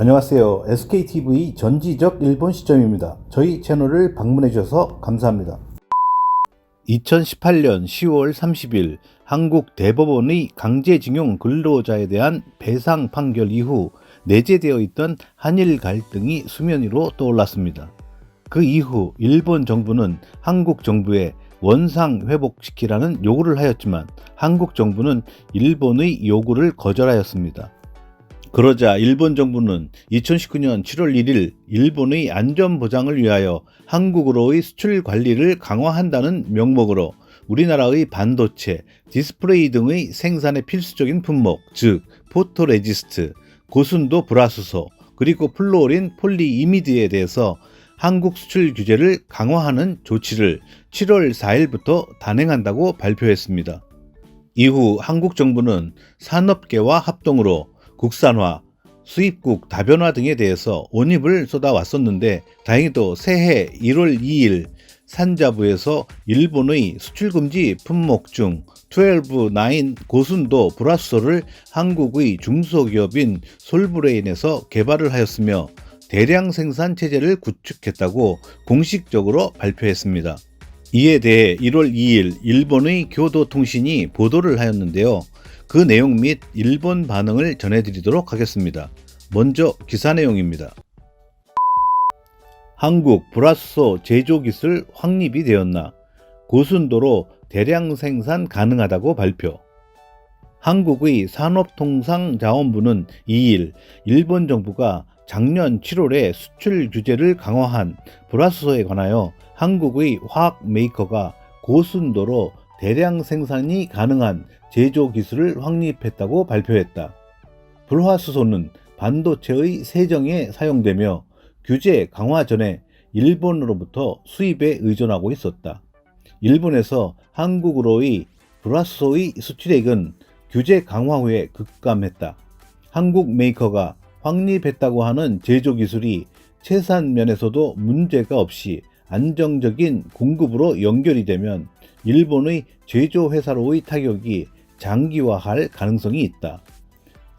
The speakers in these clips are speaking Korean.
안녕하세요. SKTV 전지적 일본 시점입니다. 저희 채널을 방문해 주셔서 감사합니다. 2018년 10월 30일 한국 대법원의 강제징용 근로자에 대한 배상 판결 이후 내재되어 있던 한일 갈등이 수면 위로 떠올랐습니다. 그 이후 일본 정부는 한국 정부에 원상 회복시키라는 요구를 하였지만 한국 정부는 일본의 요구를 거절하였습니다. 그러자 일본 정부는 2019년 7월 1일 일본의 안전보장을 위하여 한국으로의 수출 관리를 강화한다는 명목으로 우리나라의 반도체, 디스플레이 등의 생산에 필수적인 품목, 즉 포토레지스트, 고순도 불화수소, 그리고 플루오린 폴리이미드에 대해서 한국 수출 규제를 강화하는 조치를 7월 4일부터 단행한다고 발표했습니다. 이후 한국 정부는 산업계와 합동으로 국산화, 수입국 다변화 등에 대해서 온입을 쏟아왔었는데 다행히도 새해 1월 2일 산자부에서 일본의 수출금지 품목 중 12-9 고순도 불화수소를 한국의 중소기업인 솔브레인에서 개발을 하였으며 대량 생산 체제를 구축했다고 공식적으로 발표했습니다. 이에 대해 1월 2일 일본의 교도통신이 보도를 하였는데요. 그 내용 및 일본 반응을 전해드리도록 하겠습니다. 먼저 기사 내용입니다. 한국 불화수소 제조기술 확립이 되었나? 고순도로 대량 생산 가능하다고 발표. 한국의 산업통상자원부는 2일 일본 정부가 작년 7월에 수출 규제를 강화한 불화수소에 관하여 한국의 화학 메이커가 고순도로 대량 생산이 가능한 제조 기술을 확립했다고 발표했다. 불화수소는 반도체의 세정에 사용되며 규제 강화 전에 일본으로부터 수입에 의존하고 있었다. 일본에서 한국으로의 불화수소의 수출액은 규제 강화 후에 급감했다. 한국 메이커가 확립했다고 하는 제조 기술이 채산 면에서도 문제가 없이 안정적인 공급으로 연결이 되면 일본의 제조 회사로의 타격이 장기화할 가능성이 있다.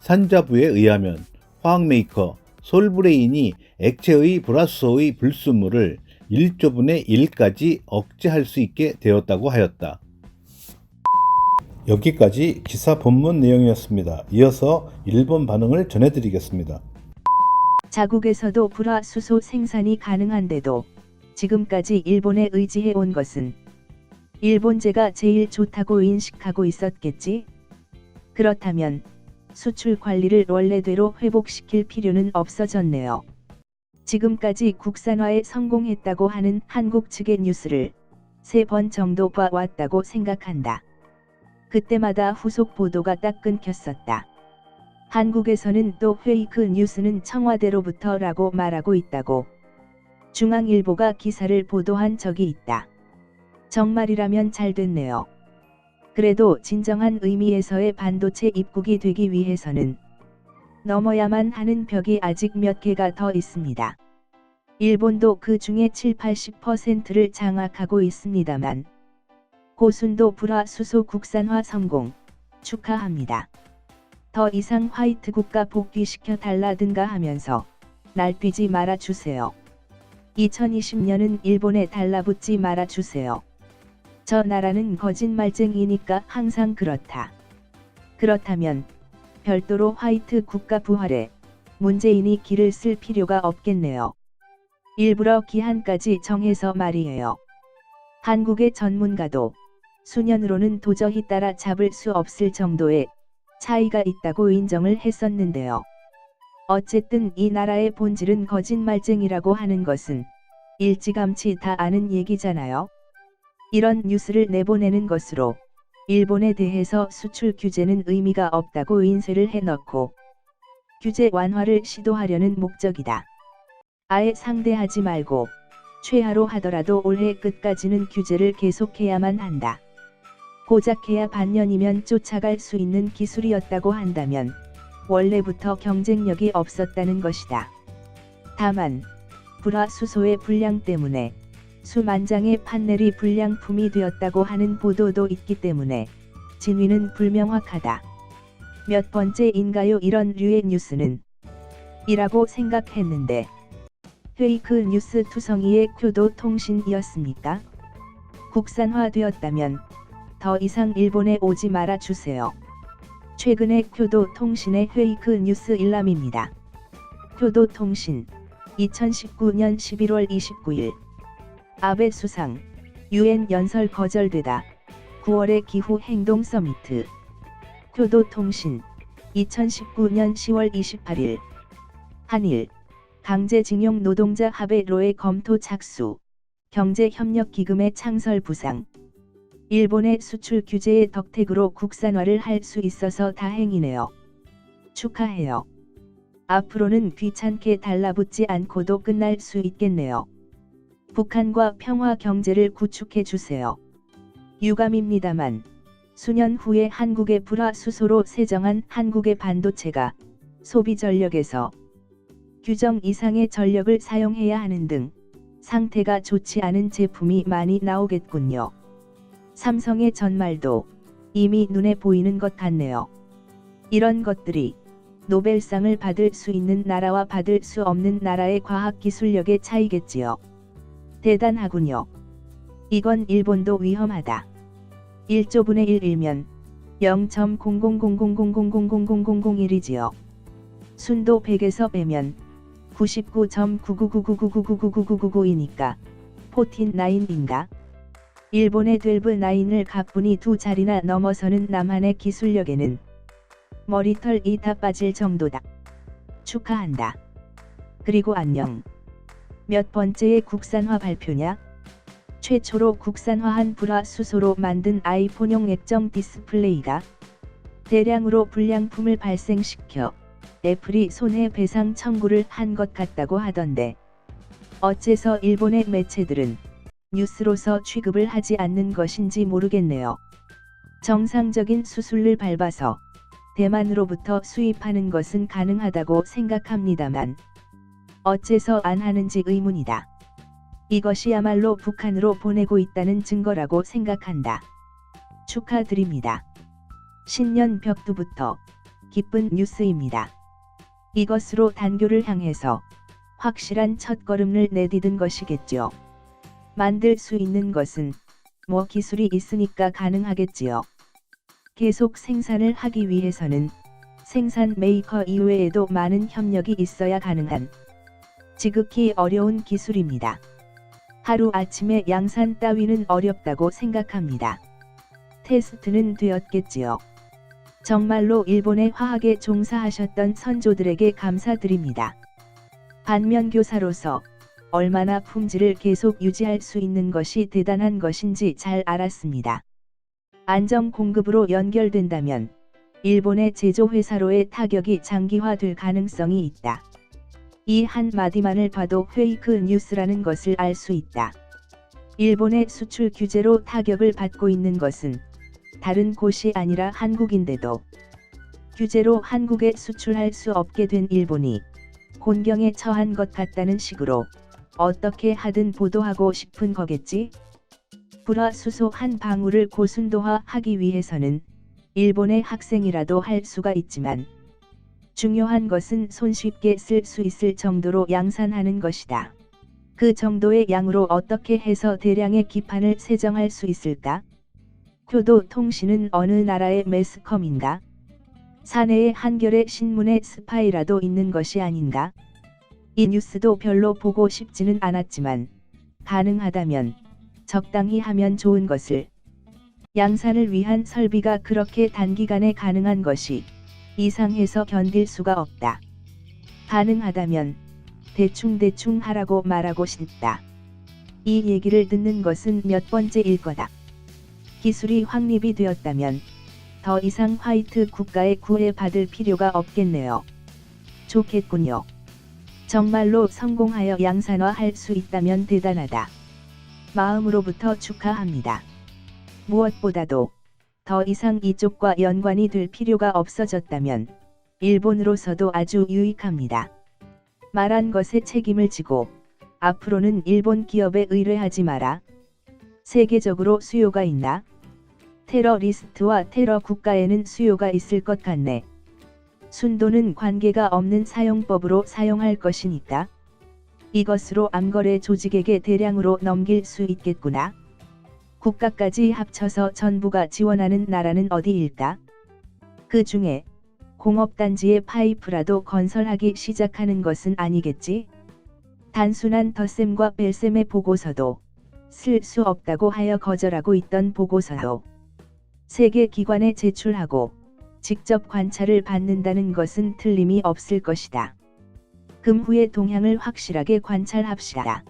산자부에 의하면 화학 메이커 솔브레인이 액체의 불화수소의 불순물을 1조분의 1까지 억제할 수 있게 되었다고 하였다. 여기까지 기사 본문 내용이었습니다. 이어서 일본 반응을 전해드리겠습니다. 자국에서도 불화수소 생산이 가능한데도 지금까지 일본에 의지해 온 것은 일본제가 제일 좋다고 인식하고 있었겠지? 그렇다면 수출 관리를 원래대로 회복시킬 필요는 없어졌네요. 지금까지 국산화에 성공했다고 하는 한국 측의 뉴스를 3번 정도 봐왔다고 생각한다. 그때마다 후속 보도가 딱 끊겼었다. 한국에서는 또 페이크 뉴스는 청와대로부터라고 말하고 있다고 중앙일보가 기사를 보도한 적이 있다. 정말이라면 잘 됐네요. 그래도 진정한 의미에서의 반도체 입국이 되기 위해서는 넘어야만 하는 벽이 아직 몇 개가 더 있습니다. 일본도 그 중에 70-80%를 장악하고 있습니다만 고순도 불화수소 국산화 성공 축하합니다. 더 이상 화이트 국가 복귀시켜 달라든가 하면서 날뛰지 말아주세요. 2020년은 일본에 달라붙지 말아주세요. 저 나라는 거짓말쟁이니까 항상 그렇다. 그렇다면 별도로 화이트 국가 부활에 문재인이 길을 쓸 필요가 없겠네요. 일부러 기한까지 정해서 말이에요. 한국의 전문가도 수년으로는 도저히 따라잡을 수 없을 정도의 차이가 있다고 인정을 했었는데요. 어쨌든 이 나라의 본질은 거짓말쟁이라고 하는 것은 일찌감치 다 아는 얘기잖아요. 이런 뉴스를 내보내는 것으로 일본에 대해서 수출 규제는 의미가 없다고 인쇄를 해넣고 규제 완화를 시도하려는 목적이다. 아예 상대하지 말고 최하로 하더라도 올해 끝까지는 규제를 계속해야만 한다. 고작해야 반년이면 쫓아갈 수 있는 기술이었다고 한다면 원래부터 경쟁력이 없었다는 것이다. 다만 불화수소의 불량 때문에 수만 장의 판넬이 불량품이 되었다고 하는 보도도 있기 때문에 진위는 불명확하다. 몇 번째인가요? 이런 류의 뉴스는 이라고 생각했는데 페이크 뉴스 투성이의 교도통신이었습니까? 국산화되었다면 더 이상 일본에 오지 말아 주세요. 최근의 교도통신의 페이크 뉴스 일람입니다. 교도통신 2019년 11월 29일 아베 수상 유엔 연설 거절되다 9월의 기후 행동 서미트. 교도통신 2019년 10월 28일 한일 강제징용 노동자 합의로의 검토 착수 경제협력기금의 창설 부상. 일본의 수출 규제의 덕택으로 국산화를 할 수 있어서 다행이네요. 축하해요. 앞으로는 귀찮게 달라붙지 않고도 끝날 수 있겠네요. 북한과 평화 경제를 구축해 주세요. 유감입니다만 수년 후에 한국의 불화수소로 세정한 한국의 반도체가 소비 전력에서 규정 이상의 전력을 사용해야 하는 등 상태가 좋지 않은 제품이 많이 나오겠군요. 삼성의 전말도 이미 눈에 보이는 것 같네요. 이런 것들이 노벨상을 받을 수 있는 나라와 받을 수 없는 나라의 과학기술력의 차이겠지요. 대단하군요. 이건 일본도 위험하다. 1조분의 1이면 0.0000000001이지요. 순도 100에서 빼면 99.9999999999999이니까 49인가? 일본의 12-9을 가뿐히 두 자리나 넘어서는 남한의 기술력에는 머리털이 다 빠질 정도다. 축하한다. 그리고 안녕. 몇 번째의 국산화 발표냐? 최초로 국산화한 불화수소로 만든 아이폰용 액정 디스플레이가 대량으로 불량품을 발생시켜 애플이 손해배상 청구를 한 것 같다고 하던데 어째서 일본의 매체들은 뉴스로서 취급을 하지 않는 것인지 모르겠네요. 정상적인 수술을 밟아서 대만으로부터 수입하는 것은 가능하다고 생각합니다만 어째서 안 하는지 의문이다. 이것이야말로 북한으로 보내고 있다는 증거라고 생각한다. 축하드립니다. 신년 벽두부터 기쁜 뉴스입니다. 이것으로 단교를 향해서 확실한 첫걸음을 내디딘 것이겠죠. 만들 수 있는 것은 뭐 기술이 있으니까 가능하겠지요. 계속 생산을 하기 위해서는 생산 메이커 이외에도 많은 협력이 있어야 가능한 지극히 어려운 기술입니다. 하루아침에 양산 따위는 어렵다고 생각합니다. 테스트는 되었겠지요. 정말로 일본의 화학에 종사하셨던 선조들에게 감사드립니다. 반면 교사로서 얼마나 품질을 계속 유지할 수 있는 것이 대단한 것인지 잘 알았습니다. 안정 공급으로 연결된다면 일본의 제조회사로의 타격이 장기화될 가능성이 있다. 이 한마디만을 봐도 페이크 뉴스라는 것을 알 수 있다. 일본의 수출 규제로 타격을 받고 있는 것은 다른 곳이 아니라 한국인데도 규제로 한국에 수출할 수 없게 된 일본이 곤경에 처한 것 같다는 식으로 어떻게 하든 보도하고 싶은 거겠지? 불화수소 한 방울을 고순도화하기 위해서는 일본의 학생이라도 할 수가 있지만 중요한 것은 손쉽게 쓸 수 있을 정도로 양산하는 것이다. 그 정도의 양으로 어떻게 해서 대량의 기판을 세정할 수 있을까? 교도통신은 어느 나라의 매스컴인가? 사내에 한겨레 신문의 스파이라도 있는 것이 아닌가? 이 뉴스도 별로 보고 싶지는 않았지만 가능하다면 적당히 하면 좋은 것을. 양산을 위한 설비가 그렇게 단기간에 가능한 것이 이상해서 견딜 수가 없다. 가능하다면 대충 하라고 말하고 싶다. 이 얘기를 듣는 것은 몇 번째일 거다. 기술이 확립이 되었다면 더 이상 화이트 국가에 구애받을 필요가 없겠네요. 좋겠군요. 정말로 성공하여 양산화할 수 있다면 대단하다. 마음으로부터 축하합니다. 무엇보다도 더 이상 이쪽과 연관이 될 필요가 없어졌다면 일본으로서도 아주 유익합니다. 말한 것에 책임을 지고 앞으로는 일본 기업에 의뢰하지 마라. 세계적으로 수요가 있나? 테러리스트와 테러 국가에는 수요가 있을 것 같네. 순도는 관계가 없는 사용법으로 사용할 것이니까 이것으로 암거래 조직에게 대량으로 넘길 수 있겠구나. 국가까지 합쳐서 전부가 지원하는 나라는 어디일까? 그 중에 공업단지의 파이프라도 건설하기 시작하는 것은 아니겠지? 단순한 덧셈과 뺄셈의 보고서도 쓸 수 없다고 하여 거절하고 있던 보고서도 세계 기관에 제출하고 직접 관찰을 받는다는 것은 틀림이 없을 것이다. 금후의 동향을 확실하게 관찰합시다.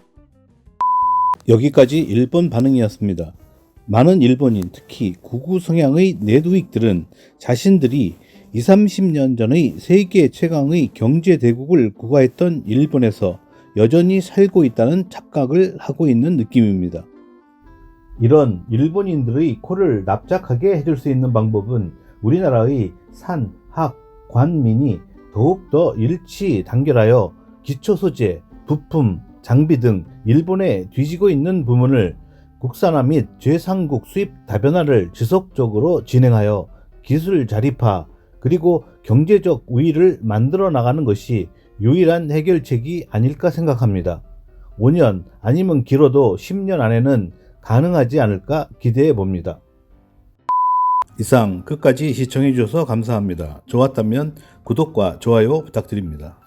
여기까지 일본 반응이었습니다. 많은 일본인, 특히 구구 성향의 내두익들은 자신들이 20, 30년 전의 세계 최강의 경제 대국을 구가했던 일본에서 여전히 살고 있다는 착각을 하고 있는 느낌입니다. 이런 일본인들의 코를 납작하게 해줄 수 있는 방법은 우리나라의 산, 학, 관민이 더욱더 일치 단결하여 기초소재, 부품, 장비 등 일본에 뒤지고 있는 부문을 국산화 및 제3국 수입 다변화를 지속적으로 진행하여 기술 자립화 그리고 경제적 우위를 만들어 나가는 것이 유일한 해결책이 아닐까 생각합니다. 5년 아니면 길어도 10년 안에는 가능하지 않을까 기대해 봅니다. 이상 끝까지 시청해 주셔서 감사합니다. 좋았다면 구독과 좋아요 부탁드립니다.